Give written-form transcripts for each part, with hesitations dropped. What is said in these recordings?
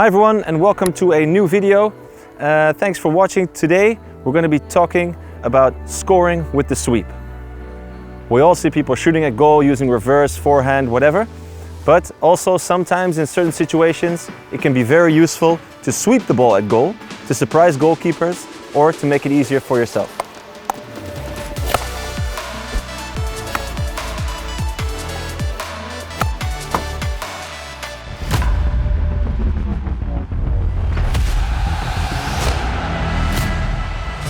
Hi everyone and welcome to a new video. Thanks for watching. Today we're going to be talking about scoring with the sweep. We all see people shooting at goal using reverse, forehand, whatever. But also sometimes in certain situations it can be very useful to sweep the ball at goal, to surprise goalkeepers or to make it easier for yourself.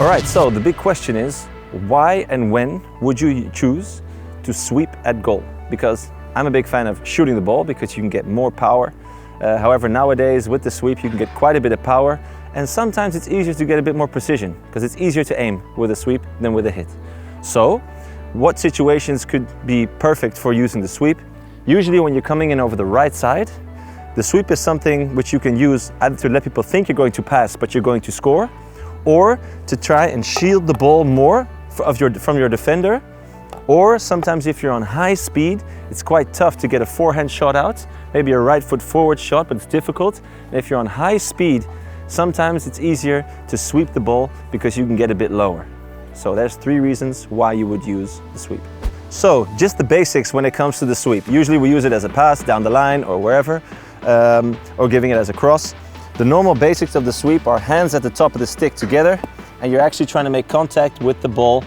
Alright, so the big question is, why and when would you choose to sweep at goal? Because I'm a big fan of shooting the ball because you can get more power. However, nowadays with the sweep you can get quite a bit of power, and sometimes it's easier to get a bit more precision because it's easier to aim with a sweep than with a hit. So, what situations could be perfect for using the sweep? Usually when you're coming in over the right side, the sweep is something which you can use either to let people think you're going to pass but you're going to score, or to try and shield the ball more from your defender. Or sometimes if you're on high speed, it's quite tough to get a forehand shot out, maybe a right foot forward shot, but it's difficult. And if you're on high speed, sometimes it's easier to sweep the ball because you can get a bit lower. So there's 3 reasons why you would use the sweep. So just the basics when it comes to the sweep. Usually we use it as a pass down the line or wherever, or giving it as a cross. The normal basics of the sweep are hands at the top of the stick together, and you're actually trying to make contact with the ball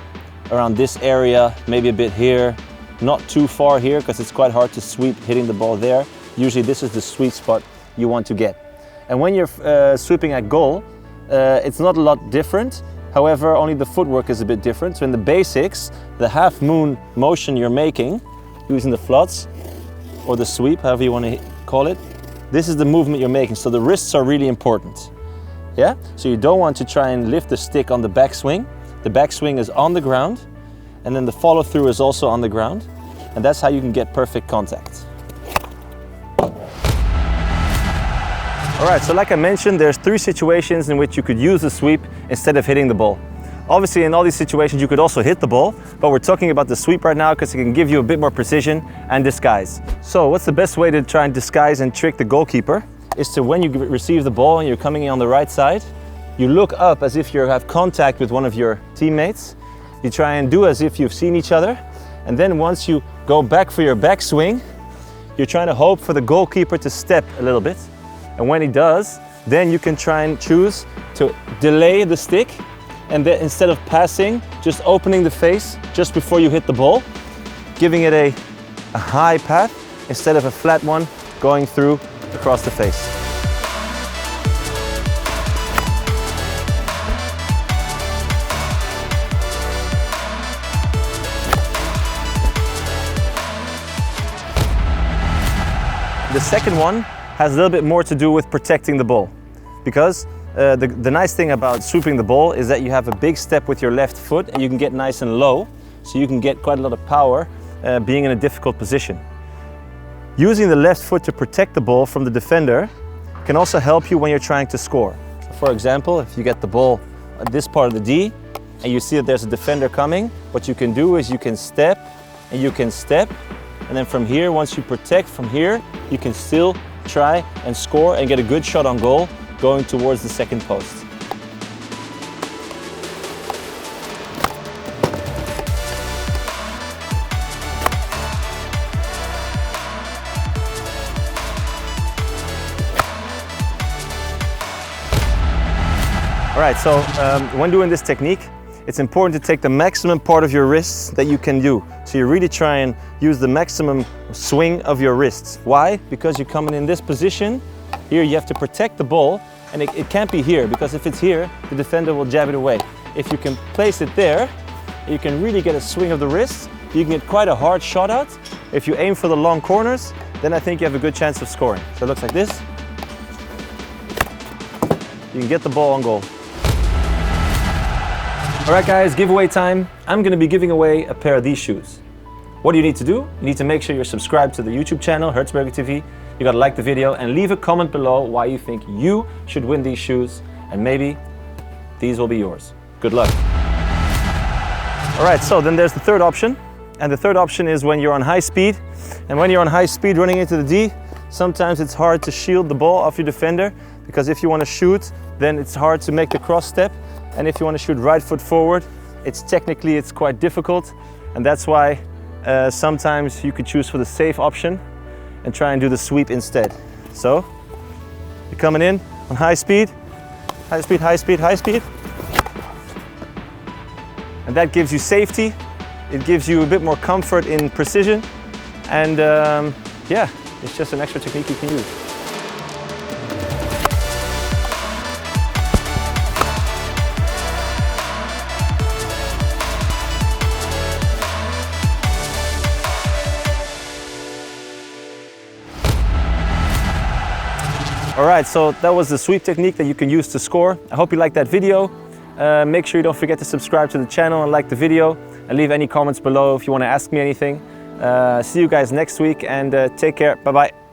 around this area, maybe a bit here, not too far here because it's quite hard to sweep hitting the ball there. Usually this is the sweet spot you want to get. And when you're sweeping at goal, it's not a lot different. However, only the footwork is a bit different. So in the basics, the half moon motion you're making, using the flots or the sweep, however you want to call it, this is the movement you're making, so the wrists are really important. Yeah? So you don't want to try and lift the stick on the backswing. The backswing is on the ground, and then the follow through is also on the ground, and that's how you can get perfect contact. Alright, so like I mentioned, there's 3 situations in which you could use the sweep instead of hitting the ball. Obviously in all these situations you could also hit the ball, but we're talking about the sweep right now because it can give you a bit more precision and disguise. So what's the best way to try and disguise and trick the goalkeeper? Is to, when you receive the ball and you're coming in on the right side, you look up as if you have contact with one of your teammates. You try and do as if you've seen each other, and then once you go back for your backswing, you're trying to hope for the goalkeeper to step a little bit. And when he does, then you can try and choose to delay the stick, and then instead of passing, just opening the face just before you hit the ball, giving it a high path instead of a flat one going through across the face. The second one has a little bit more to do with protecting the ball, because the nice thing about sweeping the ball is that you have a big step with your left foot and you can get nice and low, so you can get quite a lot of power being in a difficult position. Using the left foot to protect the ball from the defender can also help you when you're trying to score. So for example, if you get the ball at this part of the D and you see that there's a defender coming, what you can do is you can step and you can step, and then from here, once you protect from here, you can still try and score and get a good shot on goal going towards the second post. Alright, so when doing this technique, it's important to take the maximum part of your wrists that you can do. So you really try and use the maximum swing of your wrists. Why? Because you're coming in this position. Here you have to protect the ball, and it can't be here, because if it's here, the defender will jab it away. If you can place it there, you can really get a swing of the wrist. You can get quite a hard shot out. If you aim for the long corners, then I think you have a good chance of scoring. So it looks like this. You can get the ball on goal. Alright guys, giveaway time. I'm going to be giving away a pair of these shoes. What do you need to do? You need to make sure you're subscribed to the YouTube channel, HertzbergerTV. You got to like the video and leave a comment below why you think you should win these shoes, and maybe these will be yours. Good luck. Alright, so then there's the third option. And the third option is when you're on high speed. And when you're on high speed running into the D, sometimes it's hard to shield the ball off your defender. because if you want to shoot, then it's hard to make the cross step, and if you want to shoot right foot forward, it's quite difficult, and that's why sometimes you could choose for the safe option and try and do the sweep instead. So you're coming in on high speed, high speed, high speed, high speed, and that gives you safety. It gives you a bit more comfort in precision, and yeah, it's just an extra technique you can use. All right, so that was the sweep technique that you can use to score. I hope you liked that video. Make sure you don't forget to subscribe to the channel and like the video, and leave any comments below if you want to ask me anything. See you guys next week, and take care. Bye-bye.